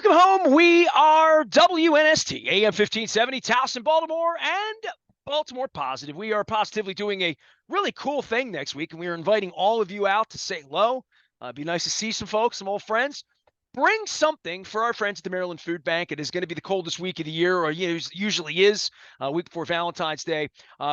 Welcome home. We are WNST, AM 1570, Towson, Baltimore, and Baltimore Positive. We are positively doing a really cool thing next week, and we are inviting all of you out to say hello. It'd be nice to see some folks, some old friends. Bring something for our friends at the Maryland Food Bank. It is going to be the coldest week of the year, or usually is, week before Valentine's Day.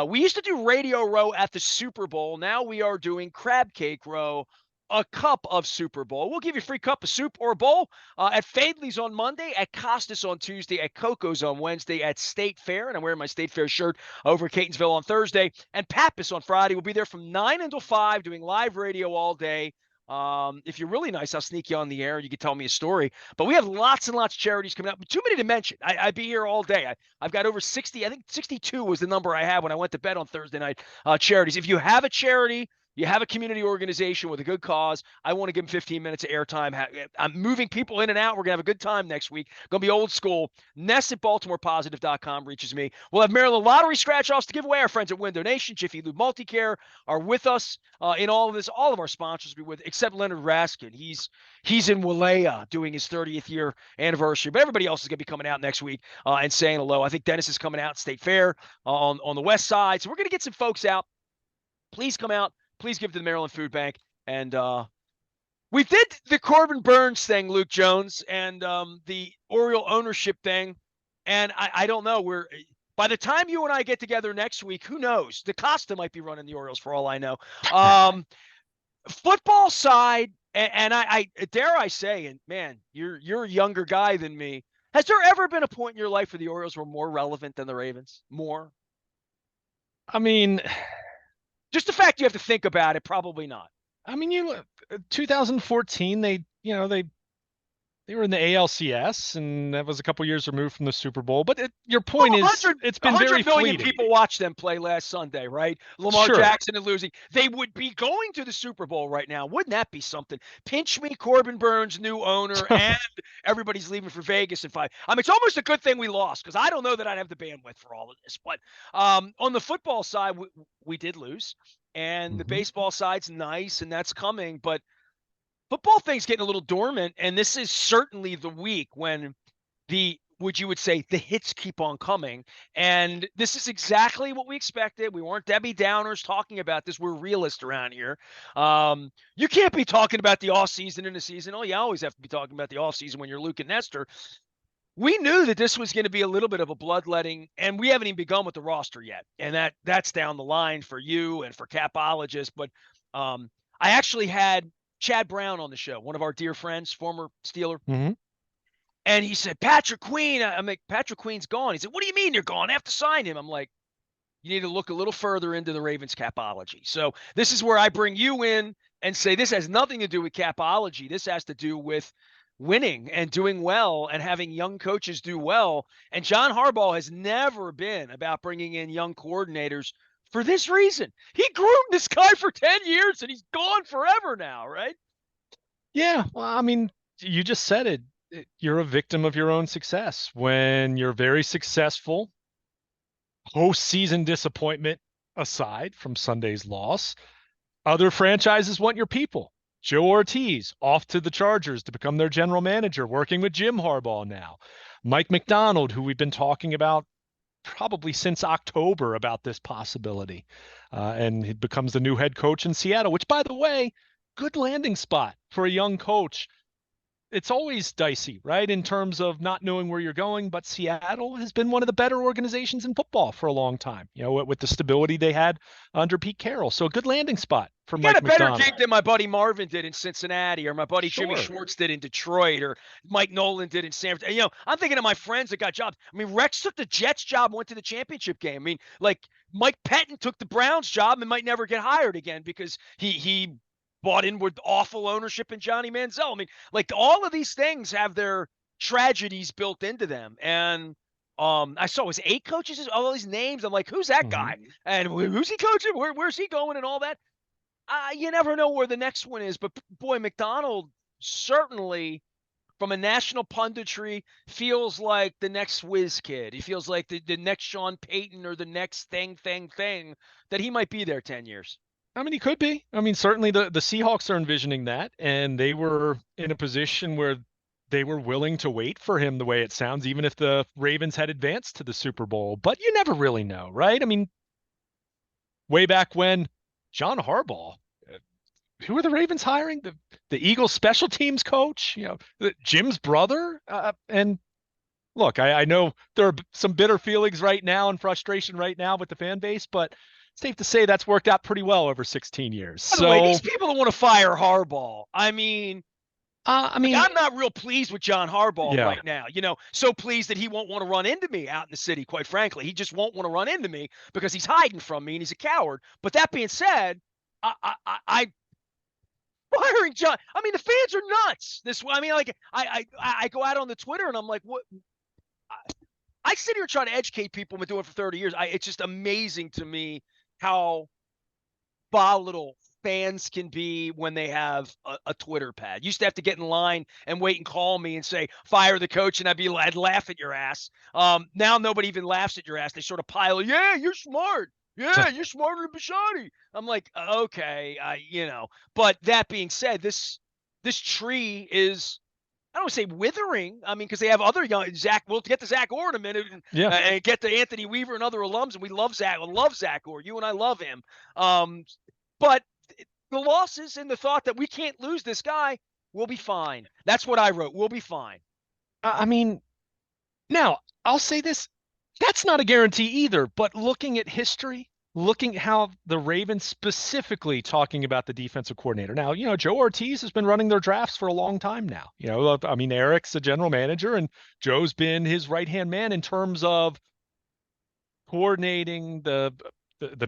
We used to do Radio Row at the Super Bowl. Now we are doing Crab Cake Row, a cup of Super Bowl. We'll give you a free cup of soup or a bowl at Fadley's on Monday, at Costas on Tuesday, at Coco's on Wednesday, at State Fair, and I'm wearing my State Fair shirt over at Catonsville on Thursday, and Pappas on Friday. We'll be there from 9 until 5 doing live radio all day. If you're really nice, I'll sneak you on the air and you can tell me a story. But we have lots and lots of charities coming up. Too many to mention. I'd be here all day. I've got over 60. I think 62 was the number I had when I went to bed on Thursday night. Charities. If you have a charity, you have a community organization with a good cause, I want to give them 15 minutes of airtime. I'm moving people in and out. We're going to have a good time next week. Going to be old school. Ness at BaltimorePositive.com reaches me. We'll have Maryland Lottery scratch-offs to give away. Our friends at Window Nation, Jiffy Lube Multicare are with us in all of this. All of our sponsors will be with, except Leonard Raskin. He's in Walea doing his 30th year anniversary. But everybody else is going to be coming out next week and saying hello. I think Dennis is coming out at State Fair on the west side. So we're going to get some folks out. Please come out. Please give to the Maryland Food Bank. And we did the Corbin Burns thing, Luke Jones, and the Oriole ownership thing. And I don't know. By the time you and I get together next week, who knows? DaCosta might be running the Orioles for all I know. Football side, and I dare I say, and man, you're a younger guy than me. Has there ever been a point in your life where the Orioles were more relevant than the Ravens? More? I mean, just the fact you have to think about it, probably not. I mean, 2014, they were in the ALCS, and that was a couple years removed from the Super Bowl. But your point is, it's been very 100 million fleeting. people watched them play last Sunday, right? Lamar Jackson and losing. They would be going to the Super Bowl right now. Wouldn't that be something? Pinch me, Corbin Burns, new owner, and everybody's leaving for Vegas in 5. I mean, it's almost a good thing we lost, because I don't know that I'd have the bandwidth for all of this. But on the football side, we did lose. And the baseball side's nice, and that's coming. But football thing's getting a little dormant, and this is certainly the week when the hits keep on coming. And this is exactly what we expected. We weren't Debbie Downers talking about this. We're realists around here. You can't be talking about the offseason in the season. Oh, you always have to be talking about the offseason when you're Luke and Nestor. We knew that this was going to be a little bit of a bloodletting, and we haven't even begun with the roster yet. And that's down the line for you and for capologists. But I actually had Chad Brown on the show, one of our dear friends, former Steeler. And he said, Patrick Queen. I'm like, Patrick Queen's gone. He said, what do you mean you're gone? I have to sign him. I'm like, you need to look a little further into the Ravens capology. So this is where I bring you in and say this has nothing to do with capology. This has to do with winning and doing well and having young coaches do well. And John Harbaugh has never been about bringing in young coordinators for this reason. He groomed this guy for 10 years and he's gone forever now, right? Yeah. Well, I mean, you just said it. You're a victim of your own success. When you're very successful, postseason disappointment aside from Sunday's loss, other franchises want your people. Joe Ortiz off to the Chargers to become their general manager, working with Jim Harbaugh now. Mike Macdonald, who we've been talking about probably since October about this possibility. And he becomes the new head coach in Seattle, which, by the way, good landing spot for a young coach. It's always dicey, right, in terms of not knowing where you're going. But Seattle has been one of the better organizations in football for a long time, with the stability they had under Pete Carroll. So a good landing spot for Mike Macdonald. Got a better gig than my buddy Marvin did in Cincinnati, or my buddy Jimmy Schwartz did in Detroit, or Mike Nolan did in San Francisco. I'm thinking of my friends that got jobs. I mean, Rex took the Jets job, went to the championship game. I mean, like Mike Pettin took the Browns job and might never get hired again because he bought in with awful ownership in Johnny Manziel. I mean, like all of these things have their tragedies built into them. And I saw it was 8 coaches, all these names. I'm like, who's that guy? And who's he coaching? Where's he going and all that? You never know where the next one is. But boy, Macdonald certainly, from a national punditry, feels like the next whiz kid. He feels like the next Sean Payton or the next thing that he might be there 10 years. I mean, he could be. I mean, certainly the Seahawks are envisioning that, and they were in a position where they were willing to wait for him the way it sounds, even if the Ravens had advanced to the Super Bowl. But you never really know, right? I mean, way back when John Harbaugh, who were the Ravens hiring? The Eagles special teams coach, Jim's brother. And look, I know there are some bitter feelings right now and frustration right now with the fan base, but safe to say that's worked out pretty well over 16 years. By the way, So, these people that want to fire Harbaugh, I mean, I like, mean, I'm not real pleased with John Harbaugh yeah. right now. So pleased that he won't want to run into me out in the city, quite frankly. He just won't want to run into me because he's hiding from me and he's a coward. But that being said, I firing John. I mean, the fans are nuts. I mean, like I go out on the Twitter and I'm like, what? I sit here trying to educate people. I've been doing it for 30 years. It's just amazing to me how volatile fans can be when they have a Twitter pad. Used to have to get in line and wait and call me and say, fire the coach, and I'd laugh at your ass. Now nobody even laughs at your ass. They sort of pile, yeah, you're smart. Yeah, you're smarter than Bishotti. I'm like, okay, But that being said, this tree is, I don't want to say withering. I mean, because they have other young Zach. We'll get to Zach Orr in a minute, Yeah. and get to Anthony Weaver and other alums, and we love Zach. I love Zach Orr. You and I love him. But the losses and the thought that we can't lose this guy, we'll be fine. That's what I wrote. We'll be fine. I mean, now I'll say this. That's not a guarantee either, but looking at history, looking at how the Ravens specifically talking about the defensive coordinator. Now, Joe Ortiz has been running their drafts for a long time now. I mean, Eric's the general manager and Joe's been his right-hand man in terms of coordinating the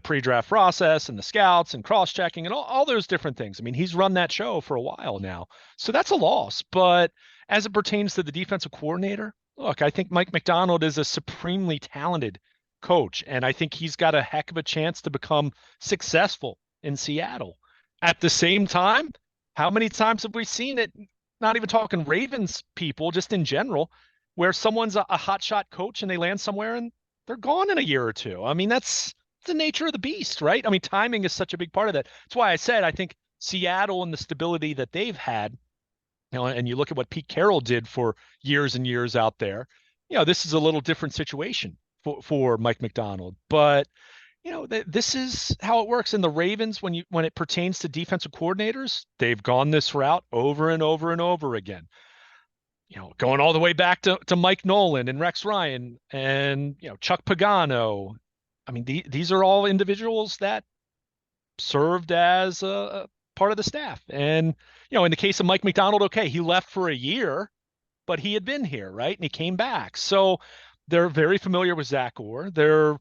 pre-draft process and the scouts and cross-checking and all those different things. I mean, he's run that show for a while now. So that's a loss. But as it pertains to the defensive coordinator, look, I think Mike Macdonald is a supremely talented coach, and I think he's got a heck of a chance to become successful in Seattle. At the same time, how many times have we seen it, not even talking Ravens people, just in general, where someone's a hotshot coach and they land somewhere and they're gone in a year or two? I mean, that's the nature of the beast, right? I mean, timing is such a big part of that. That's why I said I think Seattle and the stability that they've had, and you look at what Pete Carroll did for years and years out there, this is a little different situation for Mike Macdonald. But, this is how it works. In the Ravens, when it pertains to defensive coordinators, they've gone this route over and over and over again. Going all the way back to Mike Nolan and Rex Ryan and, Chuck Pagano. I mean, these are all individuals that served as a part of the staff. And, in the case of Mike Macdonald, okay, he left for a year, but he had been here, right? And he came back. So they're very familiar with Zach Orr. They're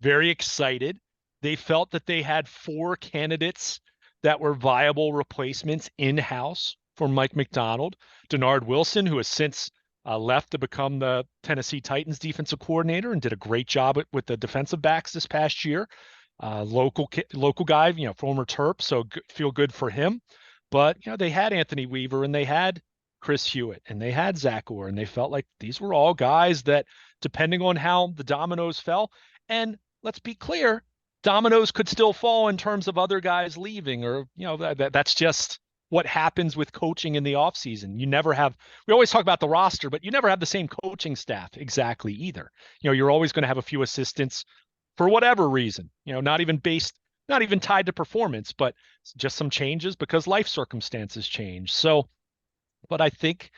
very excited. They felt that they had 4 candidates that were viable replacements in-house for Mike Macdonald. Denard Wilson, who has since left to become the Tennessee Titans defensive coordinator and did a great job with the defensive backs this past year. Local guy, former Terp, so feel good for him. But, they had Anthony Weaver and they had Chris Hewitt and they had Zach Orr, and they felt like these were all guys that, depending on how the dominoes fell, and let's be clear, dominoes could still fall in terms of other guys leaving, or, that's just what happens with coaching in the offseason. We always talk about the roster, but you never have the same coaching staff exactly either. You're always going to have a few assistants for whatever reason, not even tied to performance, but just some changes because life circumstances change. So, but I think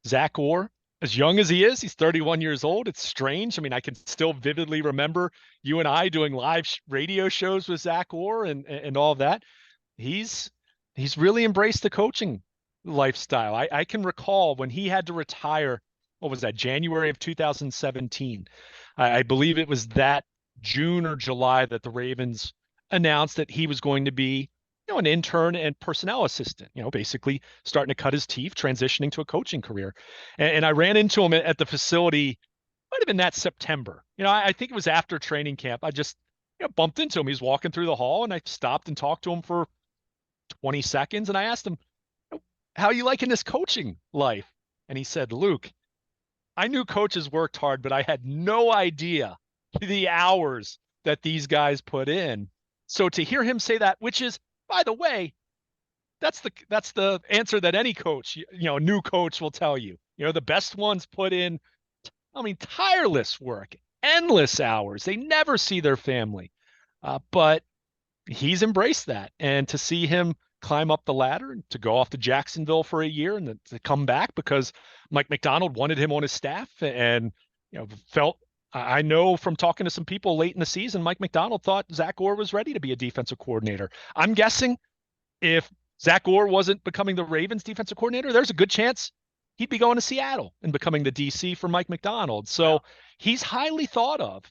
Zach Orr, as young as he is, he's 31 years old. It's strange. I mean, I can still vividly remember you and I doing live radio shows with Zach Orr and all of that. He's really embraced the coaching lifestyle. I can recall when he had to retire, what was that, January of 2017. I believe it was that June or July that the Ravens announced that he was going to be, an intern and personnel assistant, basically starting to cut his teeth, transitioning to a coaching career. And I ran into him at the facility, might have been that September. I think it was after training camp. I just bumped into him. He was walking through the hall and I stopped and talked to him for 20 seconds. And I asked him, how are you liking this coaching life? And he said, Luke, I knew coaches worked hard, but I had no idea the hours that these guys put in. So to hear him say that, which is, by the way, that's the answer that any coach, new coach will tell you. The best ones put in, I mean, tireless work, endless hours. They never see their family. But he's embraced that. And to see him climb up the ladder and to go off to Jacksonville for a year and to come back because Mike Macdonald wanted him on his staff and felt I know from talking to some people late in the season, Mike Macdonald thought Zach Orr was ready to be a defensive coordinator. I'm guessing if Zach Orr wasn't becoming the Ravens defensive coordinator, there's a good chance he'd be going to Seattle and becoming the DC for Mike Macdonald. So he's highly thought of.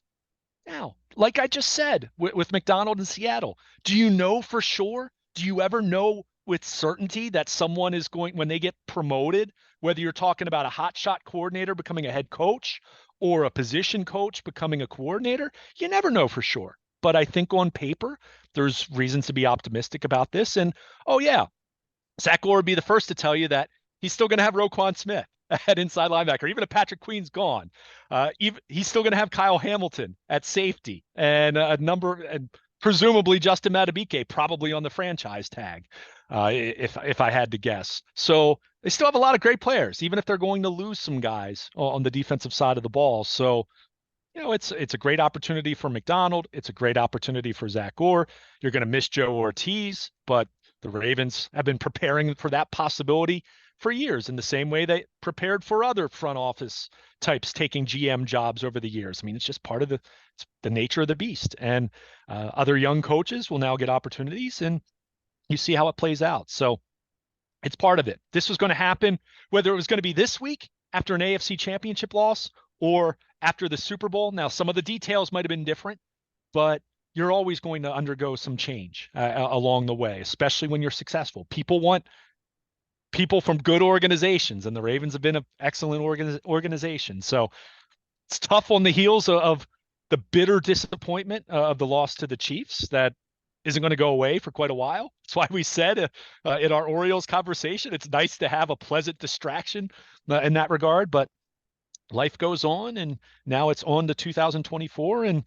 Now, like I just said with Macdonald in Seattle, do you know for sure? Do you ever know with certainty that someone is going, when they get promoted, whether you're talking about a hotshot coordinator becoming a head coach or a position coach becoming a coordinator? You never know for sure. But I think on paper, there's reasons to be optimistic about this. And oh, yeah, Zach Orr would be the first to tell you that he's still going to have Roquan Smith at inside linebacker, even if Patrick Queen's gone. He's still going to have Kyle Hamilton at safety and and presumably Justin Madubuike probably on the franchise tag, if I had to guess. So they still have a lot of great players, even if they're going to lose some guys on the defensive side of the ball. So it's a great opportunity for Macdonald. It's a great opportunity for Zach Orr. You're going to miss Joe Ortiz, but the Ravens have been preparing for that possibility for years in the same way they prepared for other front office types taking GM jobs over the years. I mean, it's just part of the nature of the beast. And other young coaches will now get opportunities, and you see how it plays out. So it's part of it. This was going to happen, whether it was going to be this week after an AFC championship loss or after the Super Bowl. Now, some of the details might have been different, but you're always going to undergo some change along the way, especially when you're successful. People want people from good organizations, and the Ravens have been an excellent organization. So it's tough on the heels of the bitter disappointment of the loss to the Chiefs that isn't going to go away for quite a while. That's why we said in our Orioles conversation, it's nice to have a pleasant distraction in that regard, but life goes on, and now it's on to 2024, and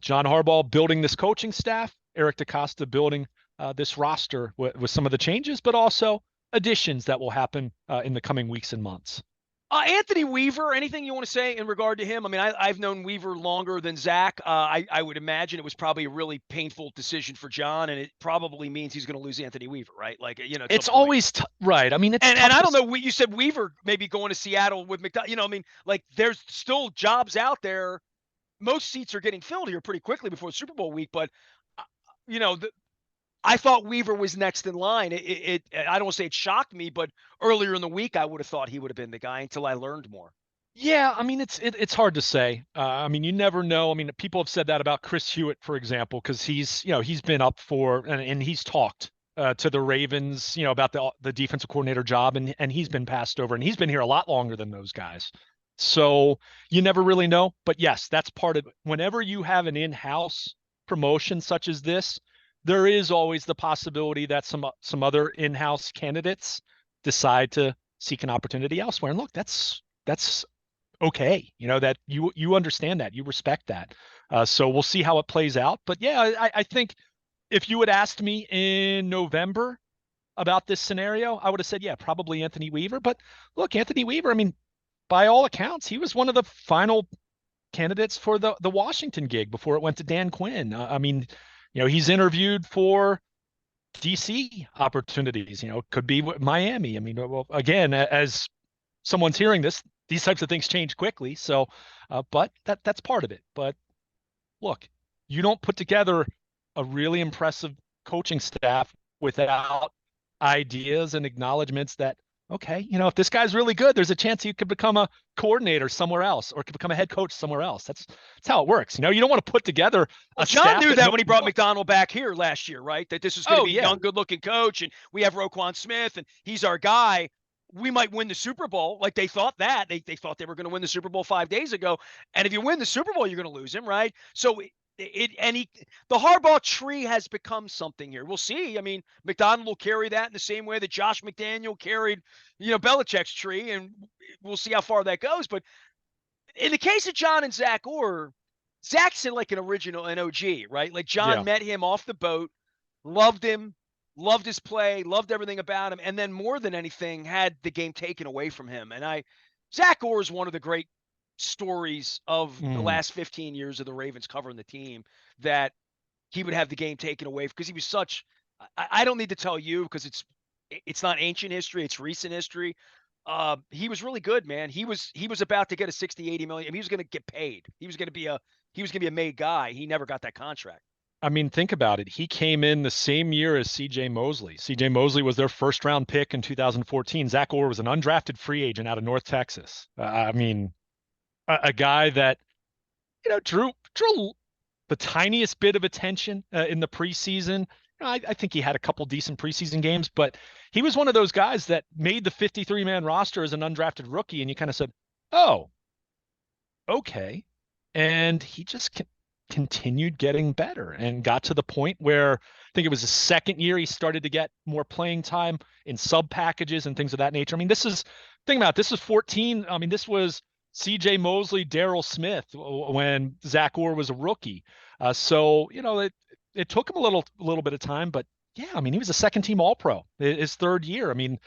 John Harbaugh building this coaching staff, Eric DeCosta building this roster with some of the changes, but also additions that will happen in the coming weeks and months. Anthony Weaver, anything you want to say in regard to him? I mean, I've known Weaver longer than Zach. I would imagine it was probably a really painful decision for John, and it probably means he's going to lose Anthony Weaver, right? Like, it's always right. I mean, it's and I don't know. You said Weaver maybe going to Seattle with McDonald. I mean, like there's still jobs out there. Most seats are getting filled here pretty quickly before Super Bowl week, but I thought Weaver was next in line. I don't want to say it shocked me, but earlier in the week, I would have thought he would have been the guy until I learned more. Yeah, I mean, it's hard to say. I mean, you never know. I mean, people have said that about Chris Hewitt, for example, because he's been up for and he's talked to the Ravens, about the defensive coordinator job, and he's been passed over, and he's been here a lot longer than those guys. So you never really know. But yes, that's part of it. Whenever you have an in-house promotion such as this, there is always the possibility that some other in-house candidates decide to seek an opportunity elsewhere. And look, that's okay. That you understand that, you respect that. So we'll see how it plays out. But yeah, I think if you had asked me in November about this scenario, I would have said, yeah, probably Anthony Weaver. But look, Anthony Weaver, I mean, by all accounts, he was one of the final candidates for the Washington gig before it went to Dan Quinn. I mean, he's interviewed for DC opportunities, could be Miami. I mean, well, again, as someone's hearing this, these types of things change quickly. So, but that's part of it. But look, you don't put together a really impressive coaching staff without ideas and acknowledgments that, okay, if this guy's really good, there's a chance he could become a coordinator somewhere else or could become a head coach somewhere else. That's how it works. You don't want to put together a John knew that when he brought wants. Macdonald back here last year, right? That this was going to be a young, good-looking coach, and we have Roquan Smith, and he's our guy. We might win the Super Bowl. Like they thought that. They thought they were going to win the Super Bowl 5 days ago. And if you win the Super Bowl, you're going to lose him, right? So the Harbaugh tree has become something here. We'll see. I mean, Macdonald will carry that in the same way that Josh McDaniel carried, Belichick's tree, and we'll see how far that goes. But in the case of John and Zach Orr, Zach's in like an original NOG, right? Like John met him off the boat, loved him, loved his play, loved everything about him, and then more than anything, had the game taken away from him. And Zach Orr is one of the great stories of the Mm. last 15 years of the Ravens covering the team, that he would have the game taken away because he was such. I don't need to tell you because it's not ancient history, it's recent history. He was really good, man. He was about to get a 60, 80 million. I mean, he was going to get paid. He was going to be a made guy. He never got that contract. I mean, think about it. He came in the same year as C.J. Mosley. C.J. Mosley was their first round pick in 2014. Zach Orr was an undrafted free agent out of North Texas. I mean, a guy that drew the tiniest bit of attention in the preseason. I think he had a couple decent preseason games, but he was one of those guys that made the 53-man roster as an undrafted rookie, and you kind of said, "Oh, okay." And he just continued getting better and got to the point where I think it was his second year he started to get more playing time in sub packages and things of that nature. I mean, think about it, this was 14. I mean, this was C.J. Mosley, Daryl Smith when Zach Orr was a rookie. So it took him a little bit of time, but yeah, I mean, he was a second team All Pro his third year. I mean,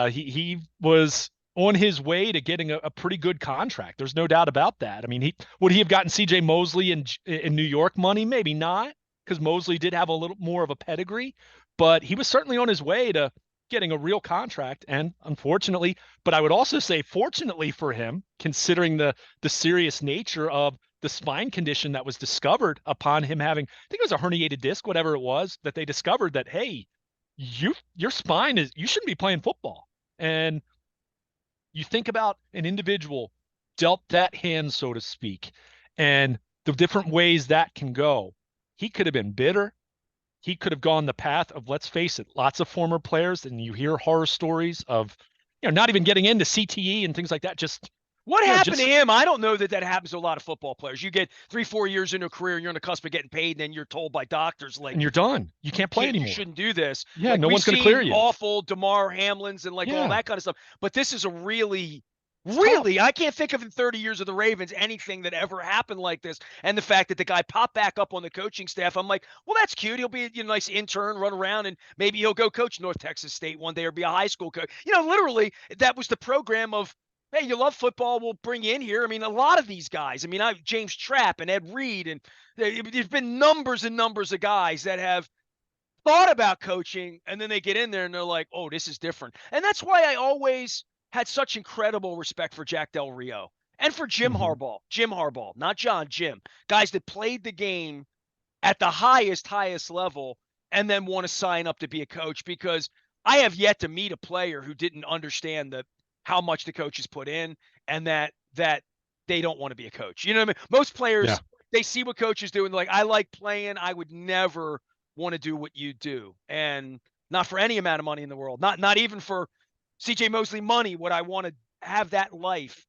he was on his way to getting a pretty good contract. There's no doubt about that. I mean, would he have gotten C.J. Mosley in New York money? Maybe not, because Mosley did have a little more of a pedigree, but he was certainly on his way to getting a real contract. And unfortunately, but I would also say fortunately for him, considering the serious nature of the spine condition that was discovered upon him having, I think it was a herniated disc, whatever it was, that they discovered that, hey, your spine you shouldn't be playing football. And you think about an individual dealt that hand, so to speak, and the different ways that can go. He could have been bitter. He could have gone the path of, let's face it, lots of former players, and you hear horror stories of, not even getting into CTE and things like that. Just What happened just to him? I don't know that happens to a lot of football players. You get 3-4 years into a career, you're on the cusp of getting paid, and then you're told by doctors and like you're done. You can't play you anymore. shouldn't do this. Yeah, Like no we've one's going to clear seen you. awful DeMar Hamlins and like all Yeah, that kind of stuff. But this is a really, it's tough. really, I can't think of in 30 years of the Ravens anything that ever happened like this. And the fact that the guy popped back up on the coaching staff, I'm like, well, that's cute. He'll be a nice intern, run around, and maybe he'll go coach North Texas State one day or be a high school coach. Literally, that was the program of, hey, you love football, we'll bring you in here. I mean, a lot of these guys, I mean, James Trapp and Ed Reed, and there's been numbers and numbers of guys that have thought about coaching, and then they get in there and they're like, oh, this is different. And that's why I always had such incredible respect for Jack Del Rio and for Jim Mm-hmm. Harbaugh. Jim Harbaugh, not John, Jim. Guys that played the game at the highest level and then want to sign up to be a coach, because I have yet to meet a player who didn't understand how much the coaches put in, and that they don't want to be a coach. You know what I mean? Most Yeah. players, they see what coaches do and they're like, I like playing. I would never want to do what you do. And not for any amount of money in the world. Not even for CJ Mosley money would I want to have that life.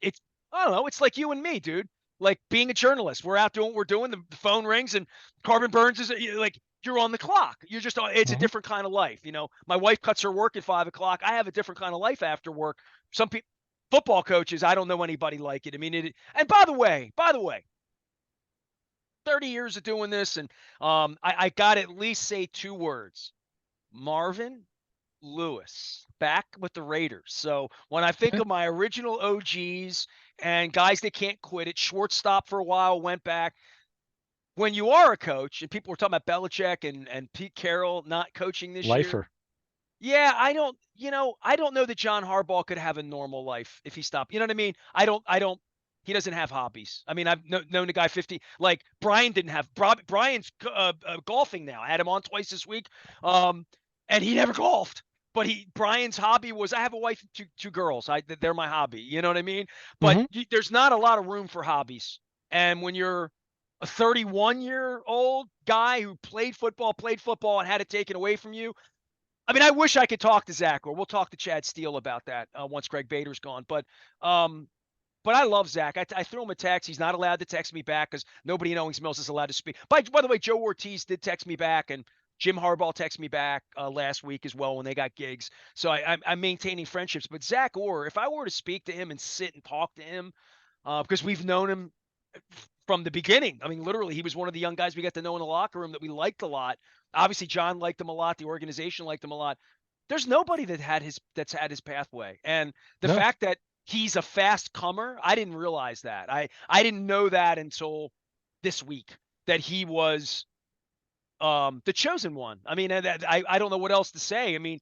It's I don't know, it's like you and me, dude. Like being a journalist. We're out doing what we're doing, the phone rings and Carbon Burns is like you're on the clock. You're just it's a Mm-hmm. different kind of life. My wife cuts her work at 5 o'clock. I have a different kind of life after work. Some people, football coaches, I don't know anybody like it. I mean, and by the way, 30 years of doing this, and I got to at least say two words: Marvin Lewis back with the Raiders. So when I think Yeah. of my original OGs and guys that can't quit it, Schwartz stopped for a while, went back. When you are a coach, and people were talking about Belichick and Pete Carroll not coaching this year. Lifer. Yeah, I don't know that John Harbaugh could have a normal life if he stopped. You know what I mean? He doesn't have hobbies. I mean, I've known the guy 50, like Brian didn't have, Brian's golfing now. I had him on twice this week. And he never golfed, but Brian's hobby was, I have a wife and two girls. They're my hobby. You know what I mean? But Mm-hmm. there's not a lot of room for hobbies. And when you're a 31-year-old guy who played football and had it taken away from you, I mean, I wish I could talk to Zach, or we'll talk to Chad Steele about that once Greg Bader's gone. But I love Zach. I threw him a text. He's not allowed to text me back because nobody in Owings Mills is allowed to speak. By the way, Joe Ortiz did text me back, and Jim Harbaugh texted me back last week as well when they got gigs. So I'm maintaining friendships. But Zach Orr, if I were to speak to him and sit and talk to him, because we've known him from the beginning. I mean, literally, he was one of the young guys we got to know in the locker room that we liked a lot. Obviously, John liked him a lot. The organization liked him a lot. There's nobody that's had his pathway, and the No. fact that he's a fast comer, I didn't realize that. I didn't know that until this week that he was the chosen one. I mean, I don't know what else to say. I mean,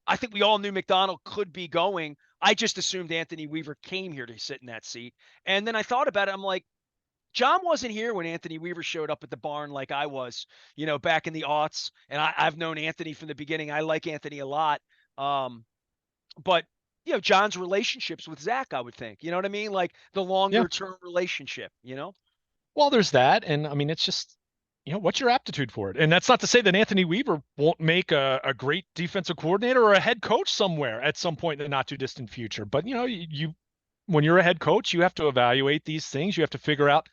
I think we all knew Macdonald could be going. I just assumed Anthony Weaver came here to sit in that seat, and then I thought about it. I'm like, John wasn't here when Anthony Weaver showed up at the barn like I was, back in the aughts. And I've known Anthony from the beginning. I like Anthony a lot. But John's relationships with Zach, I would think, you know what I mean? Like the Yeah. longer term relationship. Well, there's that. And I mean, it's just, what's your aptitude for it? And that's not to say that Anthony Weaver won't make a great defensive coordinator or a head coach somewhere at some point in the not too distant future. But, when you're a head coach, you have to evaluate these things. You have to figure out.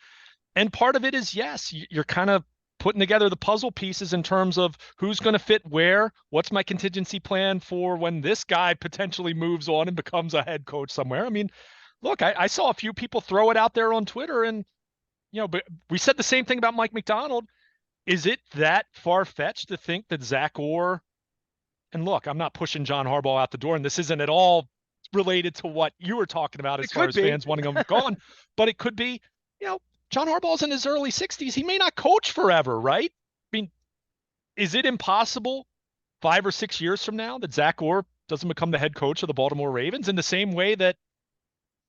And part of it is, yes, you're kind of putting together the puzzle pieces in terms of who's going to fit where, what's my contingency plan for when this guy potentially moves on and becomes a head coach somewhere. I mean, look, I saw a few people throw it out there on Twitter, and but we said the same thing about Mike Macdonald. Is it that far-fetched to think that Zach Orr, and look, I'm not pushing John Harbaugh out the door, and this isn't at all related to what you were talking about as far as fans wanting him gone, but it could be, John Harbaugh's in his early 60s. He may not coach forever, right? I mean, is it impossible 5 or 6 years from now that Zach Orr doesn't become the head coach of the Baltimore Ravens in the same way that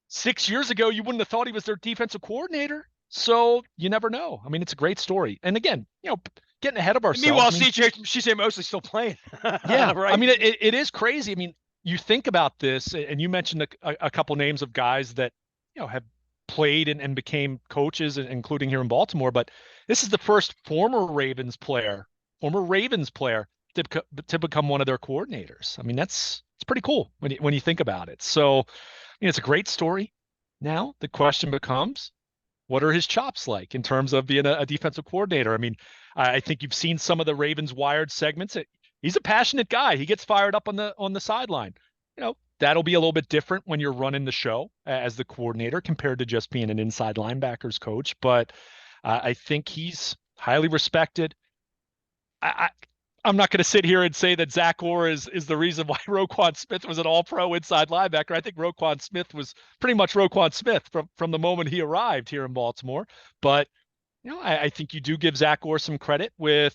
6 years ago you wouldn't have thought he was their defensive coordinator? So you never know. I mean, it's a great story. And again, getting ahead of ourselves. Meanwhile, CJ mostly still playing. Yeah, right. I mean, it is crazy. I mean, you think about this, and you mentioned a couple names of guys that have played and became coaches, including here in Baltimore. But this is the first former Ravens player to become one of their coordinators. I mean, it's pretty cool when you think about it. So, it's a great story. Now the question becomes, what are his chops like in terms of being a defensive coordinator? I mean, I think you've seen some of the Ravens Wired segments. He's a passionate guy. He gets fired up on the sideline. That'll be a little bit different when you're running the show as the coordinator compared to just being an inside linebackers coach. But I think he's highly respected. I'm not going to sit here and say that Zach Orr is the reason why Roquan Smith was an all-pro inside linebacker. I think Roquan Smith was pretty much Roquan Smith from the moment he arrived here in Baltimore. But, I think you do give Zach Orr some credit with,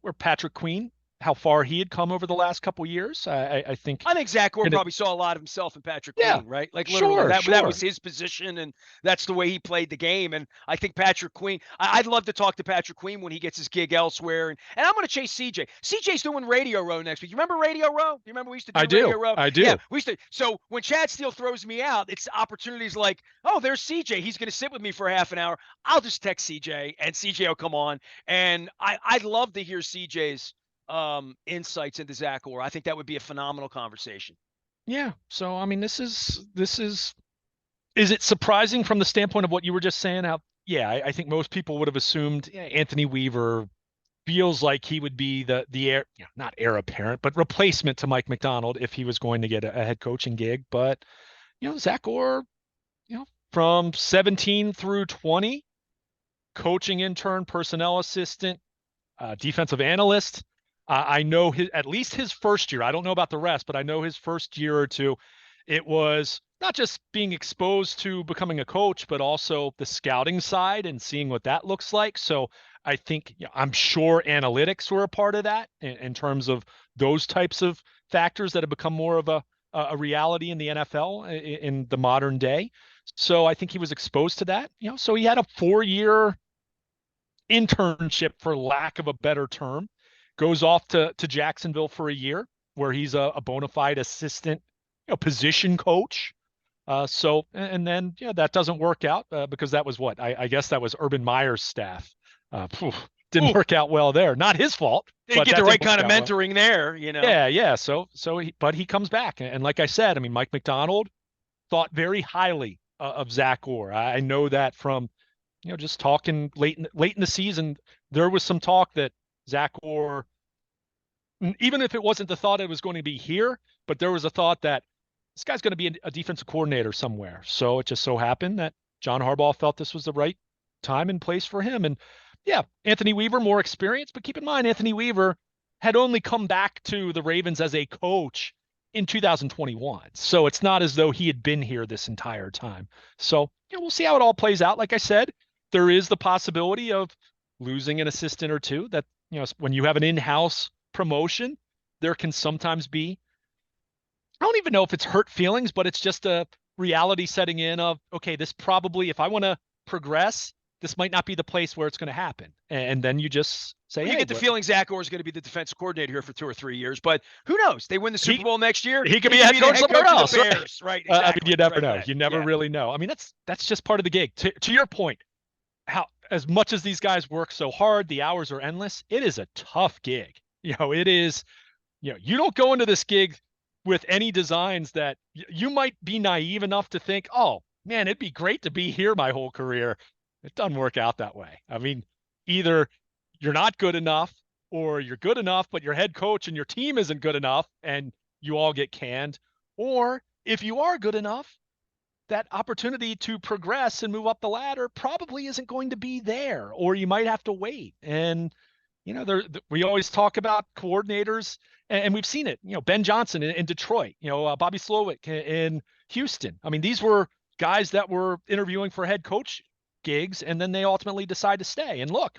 where Patrick Queen, how far he had come over the last couple of years. I think Zach Orr probably saw a lot of himself in Patrick Queen, right? Like literally, sure. that was his position, and that's the way he played the game. And I think Patrick Queen, I'd love to talk to Patrick Queen when he gets his gig elsewhere. And I'm going to chase CJ. CJ's doing Radio Row next week. You remember Radio Row? You remember we used to do Radio Row? I do. Yeah, we used to. So when Chad Steele throws me out, it's opportunities like, oh, there's CJ. He's going to sit with me for half an hour. I'll just text CJ, and CJ will come on. And I'd love to hear CJ's insights into Zach Orr. I think that would be a phenomenal conversation. Yeah. So, I mean, this is it surprising from the standpoint of what you were just saying? I think most people would have assumed Anthony Weaver feels like he would be the heir, not heir apparent, but replacement to Mike Macdonald if he was going to get a head coaching gig. But, Zach Orr, from 17 through 20, coaching intern, personnel assistant, defensive analyst. I know at least his first year. I don't know about the rest, but I know his first year or two, it was not just being exposed to becoming a coach, but also the scouting side and seeing what that looks like. So I think, I'm sure analytics were a part of that in terms of those types of factors that have become more of a reality in the NFL in the modern day. So I think he was exposed to that. So he had a 4-year internship, for lack of a better term. Goes off to Jacksonville for a year where he's a bona fide assistant, position coach. And then that doesn't work out because that was what I guess that was Urban Meyer's staff. Didn't work out well there. Not his fault. Didn't get the right kind of mentoring there, Yeah. So he comes back, and like I said, I mean, Mike Macdonald thought very highly of Zach Orr. I know that from just talking late in the season. There was some talk that Zach Orr, even if it wasn't the thought it was going to be here, but there was a thought that this guy's going to be a defensive coordinator somewhere. So it just so happened that John Harbaugh felt this was the right time and place for him. And yeah, Anthony Weaver, more experience, but keep in mind, Anthony Weaver had only come back to the Ravens as a coach in 2021. So it's not as though he had been here this entire time. So, we'll see how it all plays out. Like I said, there is the possibility of losing an assistant or two. That, when you have an in-house promotion, there can sometimes be, I don't even know if it's hurt feelings, but it's just a reality setting in of, okay, this probably, if I want to progress, this might not be the place where it's going to happen. And then you just say, you hey, get the feeling Zach Orr is going to be the defensive coordinator here for 2 or 3 years, but who knows? They win the Super Bowl next year. He could be head coach somewhere else. Right? Bears. Right. Exactly. I mean, you never know. You never really know. I mean, that's just part of the gig. To your point, how, as much as these guys work so hard, the hours are endless. It is a tough gig. It is, you don't go into this gig with any designs that you might be naive enough to think, oh man, it'd be great to be here my whole career. It doesn't work out that way. I mean, either you're not good enough or you're good enough, but your head coach and your team isn't good enough and you all get canned. Or if you are good enough, that opportunity to progress and move up the ladder probably isn't going to be there, or you might have to wait. And, we always talk about coordinators, and we've seen it, Ben Johnson in Detroit, Bobby Slowick in Houston. I mean, these were guys that were interviewing for head coach gigs, and then they ultimately decide to stay. And look,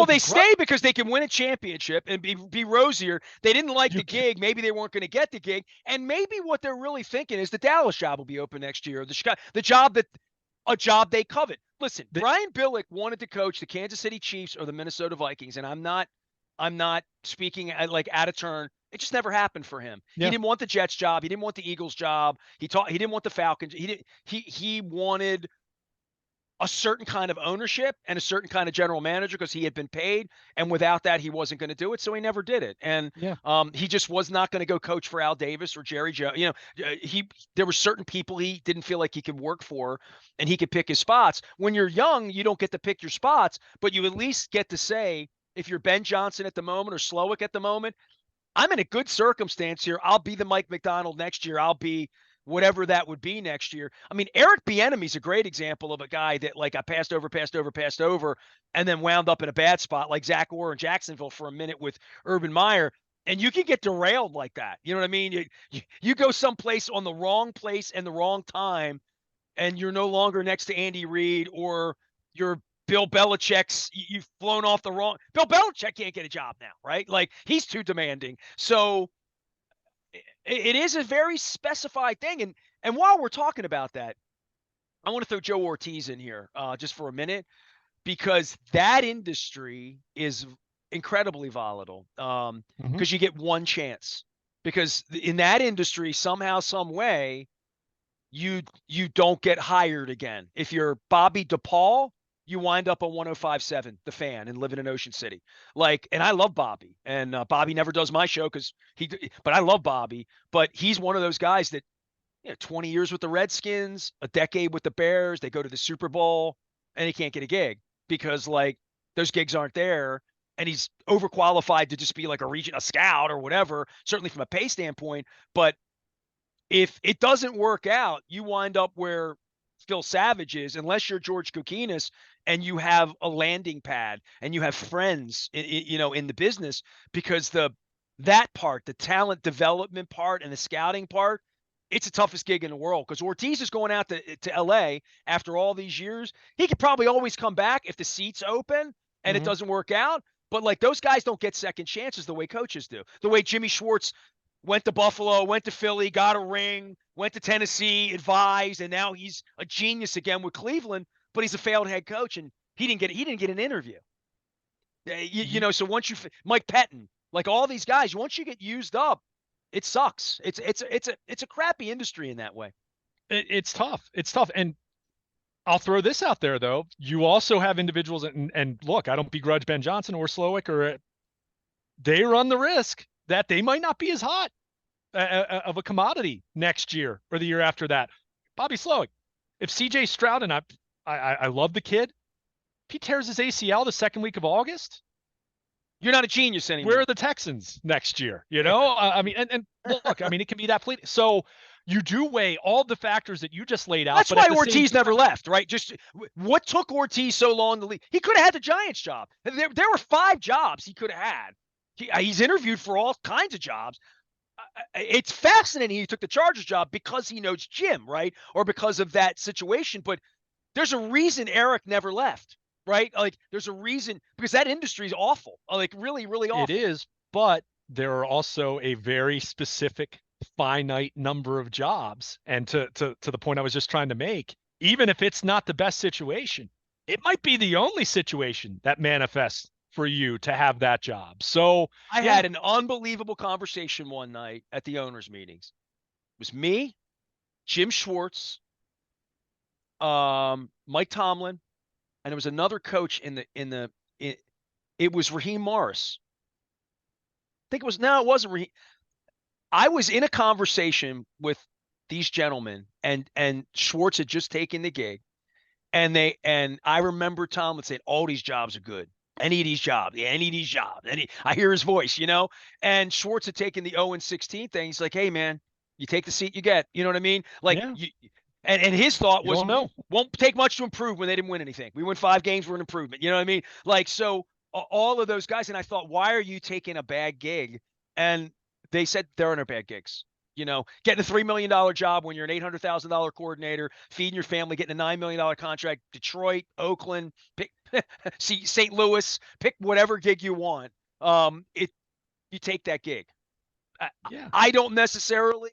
they stay because they can win a championship and be rosier. They didn't like the gig. Maybe they weren't going to get the gig. And maybe what they're really thinking is the Dallas job will be open next year. A job they covet. Listen, Brian Billick wanted to coach the Kansas City Chiefs or the Minnesota Vikings, and I'm not speaking like out of turn. It just never happened for him. Yeah. He didn't want the Jets job. He didn't want the Eagles job. He didn't want the Falcons. He wanted a certain kind of ownership and a certain kind of general manager because he had been paid, and without that, he wasn't going to do it. So he never did it. And he just was not going to go coach for Al Davis or Jerry Jones. There were certain people he didn't feel like he could work for, and he could pick his spots. When you're young, you don't get to pick your spots, but you at least get to say, if you're Ben Johnson at the moment or Slowick at the moment, I'm in a good circumstance here. I'll be the Mike Macdonald next year. I'll be whatever that would be next year. I mean, Eric Bieniemy's a great example of a guy that like got passed over, and then wound up in a bad spot like Zach Orr in Jacksonville for a minute with Urban Meyer. And you can get derailed like that. You know what I mean? You go someplace on the wrong place and the wrong time, and you're no longer next to Andy Reid, or you're Bill Belichick's, you've flown off the wrong. Bill Belichick can't get a job now, right? Like, he's too demanding. So it is a very specified thing. And while we're talking about that, I want to throw Joe Ortiz in here just for a minute, because that industry is incredibly volatile because you get one chance. Because in that industry, somehow, some way, you don't get hired again. If you're Bobby DePaul, you wind up on 105.7, The Fan, and living in Ocean City. Like, and I love Bobby, and Bobby never does my show but I love Bobby, but he's one of those guys that, 20 years with the Redskins, a decade with the Bears, they go to the Super Bowl, and he can't get a gig because like those gigs aren't there, and he's overqualified to just be like a scout or whatever, certainly from a pay standpoint. But if it doesn't work out, you wind up where Phil Savage is, unless you're George Kokinis and you have a landing pad and you have friends, in the business, because that part, the talent development part and the scouting part, it's the toughest gig in the world. Because Ortiz is going out to LA after all these years. He could probably always come back if the seat's open and it doesn't work out. But like, those guys don't get second chances the way coaches do. The way Jimmy Schwartz went to Buffalo, went to Philly, got a ring, went to Tennessee, advised, and now he's a genius again with Cleveland, but he's a failed head coach, and he didn't get an interview. So once Mike Pettin, like all these guys, once you get used up, it sucks. It's a crappy industry in that way. It's tough. It's tough. And I'll throw this out there though. You also have individuals, and look, I don't begrudge Ben Johnson or Slowick, they run the risk that they might not be as hot of a commodity next year or the year after that. Bobby Slowick, if CJ Stroud, and I love the kid, if he tears his ACL the second week of August, you're not a genius anymore. Where are the Texans next year? I mean, and look, I mean, it can be that fleeting. So you do weigh all the factors that you just laid out. That's But at why the same Ortiz never time, left, right? Just what took Ortiz so long to leave? He could have had the Giants job. There were 5 jobs he could have had. He's interviewed for all kinds of jobs. It's fascinating he took the Chargers job because he knows Jim, right? Or because of that situation. But there's a reason Eric never left, right? Like there's a reason because that industry is awful, like really, really it awful. is, but there are also a very specific finite number of jobs. And to the point I was just trying to make, even if it's not the best situation, it might be the only situation that manifests for you to have that job. So I yeah, had an unbelievable conversation one night at the owners' meetings. It was me, Jim Schwartz, Mike Tomlin, and there was another coach it was Raheem Morris. I think it was no, it wasn't Raheem. I was in a conversation with these gentlemen, and Schwartz had just taken the gig, and I remember Tomlin saying, "All these jobs are good. Any of these jobs, yeah, any of these jobs." I hear his voice, And Schwartz had taken the 0-16 thing. He's like, "Hey, man, you take the seat you get." You know what I mean? Like yeah, you, and his thought you was, don't know. won't take much to improve when they didn't win anything. We win 5 games, we're an improvement. You know what I mean? Like so, all of those guys. And I thought, why are you taking a bad gig? And they said there are no bad gigs. Getting a $3 million job when you're an $800,000 coordinator, feeding your family, getting a $9 million contract, Detroit, Oakland, pick, see St. Louis, pick whatever gig you want. You take that gig. I, Yeah. I don't necessarily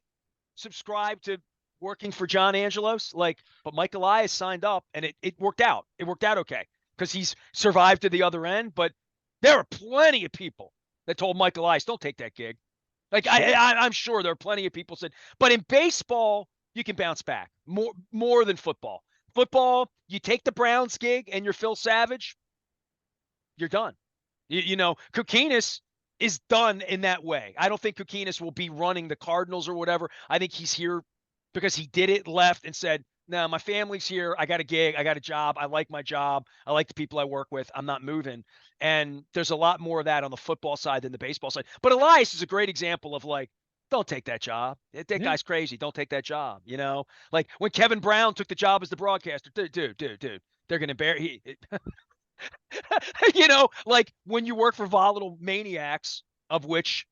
subscribe to working for John Angelos, but Mike Elias signed up and it worked out. It worked out okay because he's survived to the other end. But there are plenty of people that told Mike Elias, don't take that gig. Like Sure. I'm sure there are plenty of people said, but in baseball, you can bounce back more than football. Football, you take the Browns gig and you're Phil Savage, you're done. Kukinis is done in that way. I don't think Kukinis will be running the Cardinals or whatever. I think he's here because he did it, left, and said, "No, my family's here. I got a gig. I got a job. I like my job. I like the people I work with. I'm not moving." And there's a lot more of that on the football side than the baseball side. But Elias is a great example of don't take that job. That Yeah. guy's crazy. Don't take that job. Like when Kevin Brown took the job as the broadcaster, dude, they're going to bury. Like when you work for volatile maniacs, of which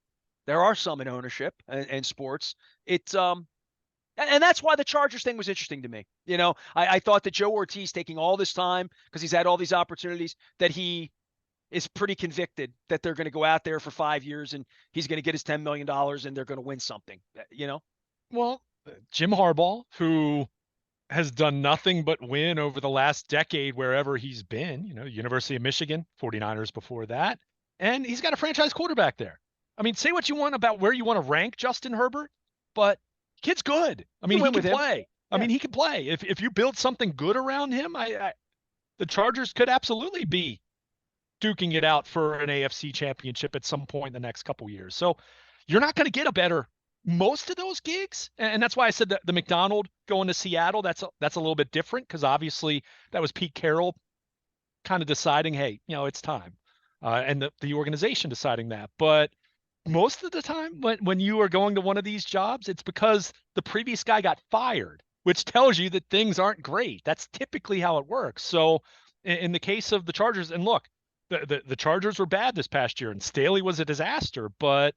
there are some in ownership and sports, it's and that's why the Chargers thing was interesting to me. I thought that Joe Ortiz taking all this time because he's had all these opportunities that he is pretty convicted that they're going to go out there for 5 years and he's going to get his $10 million and they're going to win something. Well, Jim Harbaugh, who has done nothing but win over the last decade wherever he's been, University of Michigan, 49ers before that. And he's got a franchise quarterback there. I mean, say what you want about where you want to rank Justin Herbert, but kid's good. I mean, You he win can with him. play. I Yeah. mean, he can play. If you build something good around him, the Chargers could absolutely be duking it out for an AFC championship at some point in the next couple years. So you're not going to get a better most of those gigs. And that's why I said that the Macdonald going to Seattle, that's a little bit different because obviously that was Pete Carroll kind of deciding, hey, it's time. And the organization deciding that. But most of the time when you are going to one of these jobs, it's because the previous guy got fired, which tells you that things aren't great. That's typically how it works. So in the case of the Chargers, and look, the Chargers were bad this past year and Staley was a disaster, but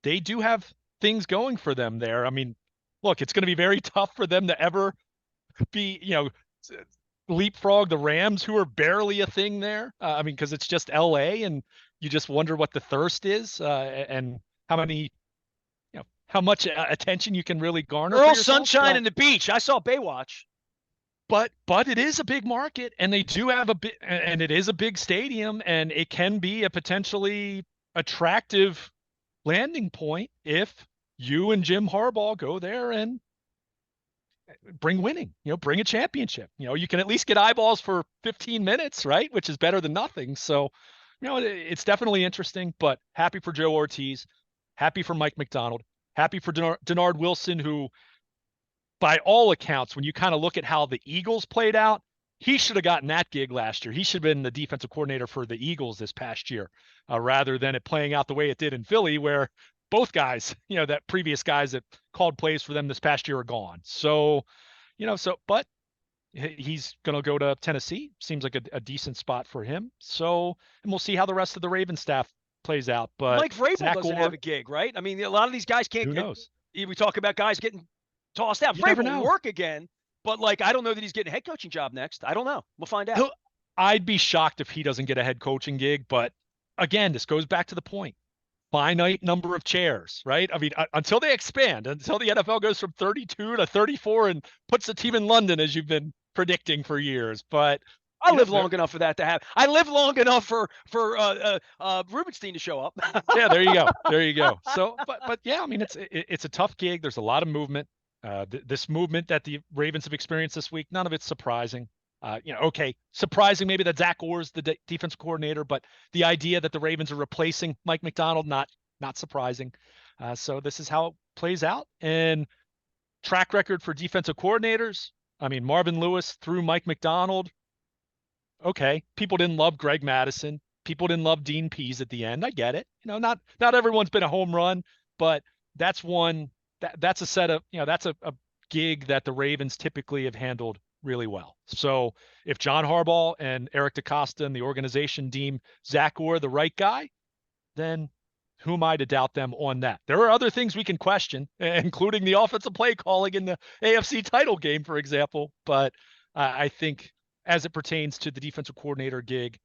they do have things going for them there. I mean, look, it's going to be very tough for them to ever be, leapfrog the Rams, who are barely a thing there. I mean, because it's just LA, and you just wonder what the thirst is, and how many, how much attention you can really garner for Earl yourself. Sunshine But and the Beach. I saw Baywatch. but it is a big market, and they do have and it is a big stadium, and it can be a potentially attractive landing point if you and Jim Harbaugh go there and bring winning, bring a championship. You can at least get eyeballs for 15 minutes, right? Which is better than nothing. So, it's definitely interesting, but happy for Joe Ortiz, happy for Mike Macdonald, happy for Denard Wilson, who, by all accounts, when you kind of look at how the Eagles played out, he should have gotten that gig last year. He should have been the defensive coordinator for the Eagles this past year, rather than it playing out the way it did in Philly, where both guys, that previous guys that called plays for them this past year are gone. So, but he's going to go to Tennessee. Seems like a decent spot for him. So, and we'll see how the rest of the Ravens staff plays out. But Mike Vrabel Zach doesn't have Orr, a gig, right? I mean, a lot of these guys can't who get. knows? We talk about guys getting tossed out. You never Vrabel will know. work again, but like I don't know that he's getting a head coaching job next. I don't know. We'll find out. I'd be shocked if he doesn't get a head coaching gig. But again, this goes back to the point. Finite number of chairs, right? I mean, until they expand, until the NFL goes from 32 to 34 and puts the team in London, as you've been predicting for years. But I live long enough for that to happen. I live long enough for Rubenstein to show up. Yeah, there you go. There you go. So, but yeah, I mean, it's a tough gig. There's a lot of movement. This movement that the Ravens have experienced this week, none of it's surprising. Okay, surprising maybe that Zach Orr's the defensive coordinator, but the idea that the Ravens are replacing Mike Macdonald, not surprising. So this is how it plays out. And track record for defensive coordinators. I mean, Marvin Lewis through Mike Macdonald. Okay, people didn't love Greg Madison. People didn't love Dean Pease at the end. I get it. Not everyone's been a home run, but that's one that's a set of that's a gig that the Ravens typically have handled really well. So if John Harbaugh and Eric DeCosta and the organization deem Zach Orr the right guy, then who am I to doubt them on that? There are other things we can question, including the offensive play calling in the AFC title game, for example. But I think as it pertains to the defensive coordinator gig,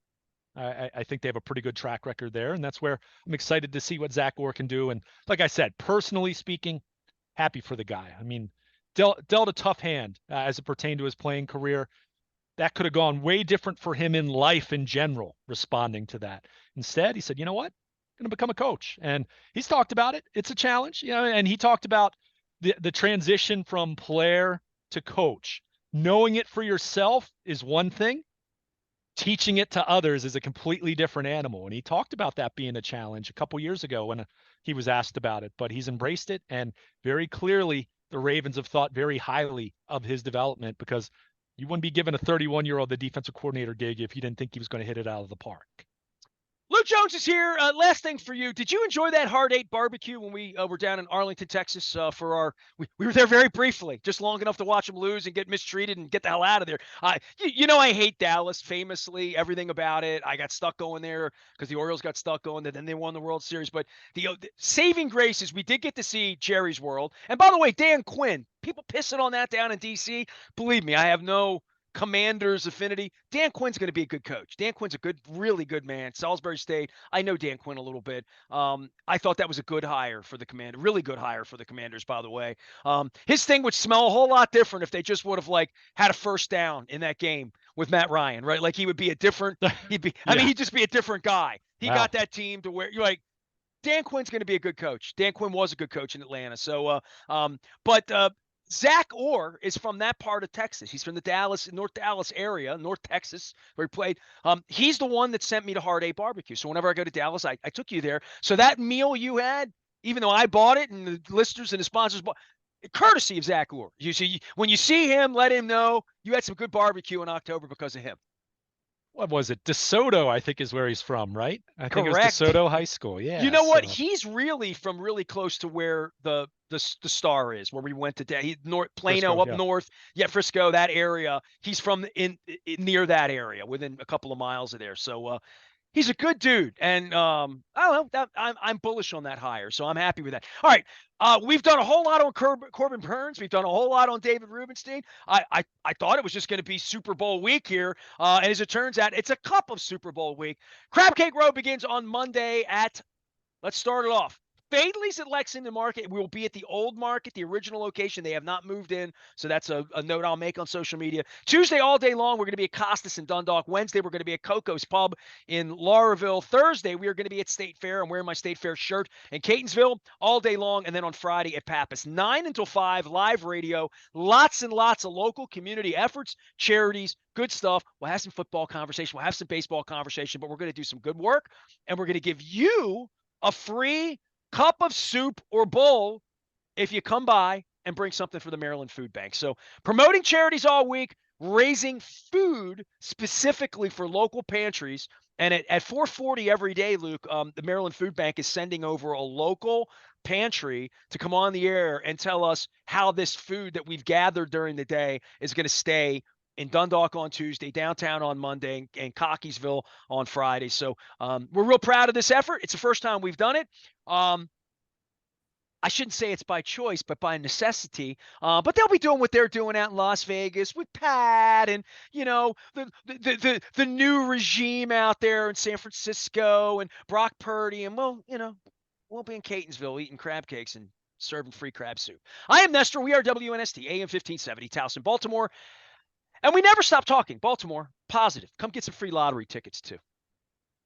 I think they have a pretty good track record there. And that's where I'm excited to see what Zach Orr can do. And like I said, personally speaking, happy for the guy. I mean, dealt a tough hand as it pertained to his playing career. That could have gone way different for him in life in general, responding to that. Instead, he said, you know what? I'm going to become a coach. And he's talked about it. It's a challenge, and he talked about the transition from player to coach. Knowing it for yourself is one thing. Teaching it to others is a completely different animal. And he talked about that being a challenge a couple years ago when he was asked about it, but he's embraced it. And very clearly, the Ravens have thought very highly of his development, because you wouldn't be given a 31-year-old the defensive coordinator gig if you didn't think he was going to hit it out of the park. Luke Jones is here. Last thing for you. Did you enjoy that Hard 8 barbecue when we were down in Arlington, Texas for our – we were there very briefly, just long enough to watch them lose and get mistreated and get the hell out of there. I hate Dallas famously, everything about it. I got stuck going there because the Orioles got stuck going there. Then they won the World Series. But the saving grace is we did get to see Jerry's World. And by the way, Dan Quinn, people pissing on that down in D.C., believe me, I have no – Commanders affinity. Dan Quinn's going to be a good coach. Dan Quinn's a really good man. Salisbury State. I know Dan Quinn a little bit. I thought that was a good hire for the Commander. Really good hire for the Commanders, by the way. His thing would smell a whole lot different if they just would have had a first down in that game with Matt Ryan, right? Like he would be a different. He'd just be a different guy. He got that team to where you're like, Dan Quinn's going to be a good coach. Dan Quinn was a good coach in Atlanta. So, Zach Orr is from that part of Texas. He's from the North Dallas area, North Texas, where he played. He's the one that sent me to Hard 8 Barbecue. So whenever I go to Dallas, I took you there. So that meal you had, even though I bought it and the listeners and the sponsors bought, courtesy of Zach Orr. You see, when you see him, let him know you had some good barbecue in October because of him. What was it? DeSoto, I think, is where he's from, right? I think Correct. It was DeSoto High School. Yeah. You know what? He's really from really close to where the Star is, where we went to Plano Frisco, up north. Yeah, Frisco, that area. He's from in near that area, within a couple of miles of there. So he's a good dude, and I don't know. I'm bullish on that hire, so I'm happy with that. All right, we've done a whole lot on Corbin Burns. We've done a whole lot on David Rubenstein. I thought it was just going to be Super Bowl week here, and as it turns out, it's a cup of Super Bowl week. Crab Cake Row begins on Monday at. Let's start it off. Fadley's at Lexington Market. We will be at the old market, the original location. They have not moved in, so that's a note I'll make on social media. Tuesday all day long, we're going to be at Costas in Dundalk. Wednesday, we're going to be at Coco's Pub in Lauraville. Thursday, we are going to be at State Fair. I'm wearing my State Fair shirt in Catonsville all day long, and then on Friday at Pappas. 9 until 5, live radio, lots and lots of local community efforts, charities, good stuff. We'll have some football conversation. We'll have some baseball conversation, but we're going to do some good work, and we're going to give you a free cup of soup or bowl if you come by and bring something for the Maryland Food Bank. So promoting charities all week, raising food specifically for local pantries And at 4:40 every day, Luke, the Maryland Food Bank is sending over a local pantry to come on the air and tell us how this food that we've gathered during the day is going to stay in Dundalk on Tuesday, downtown on Monday, and Cockeysville on Friday. So we're real proud of this effort. It's the first time we've done it. I shouldn't say it's by choice, but by necessity. But they'll be doing what they're doing out in Las Vegas with Pat and the new regime out there in San Francisco and Brock Purdy, and we'll be in Catonsville eating crab cakes and serving free crab soup. I am Nestor. We are WNST AM 1570 Towson, Baltimore, and we never stop talking. Baltimore positive. Come get some free lottery tickets too.